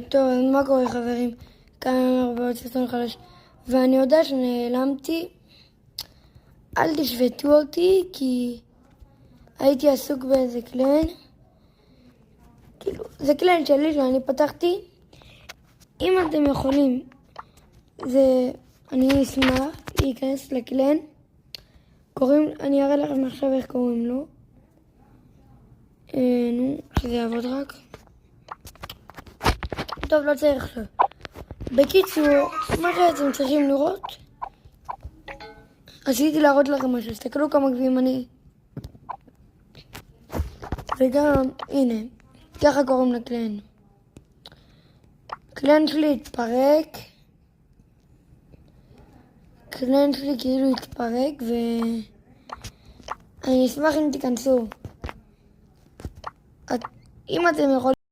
טוב, אז מה קורה חברים? כאן הרבה סרטון חדש, ואני יודע שנעלמתי. אל תשבטו אותי כי הייתי עסוק באיזה קלן. כאילו, זה קלן שלי שאני פתחתי. אם אתם יכולים, אני אשמח להיכנס לקלן. אני אראה לכם עכשיו איך קוראים לו. שזה יעבוד רק. טוב, לא צריך עכשיו. בקיצור, מה שאתם צריכים לראות, רציתי להראות לכם משהו, תסתכלו כמה גביעים אני. וגם, הנה, ככה קוראים לקלן. קלן שלי התפרק. קלן שלי כאילו התפרק, ואני אשמח אם תיכנסו. אם אתם יכולים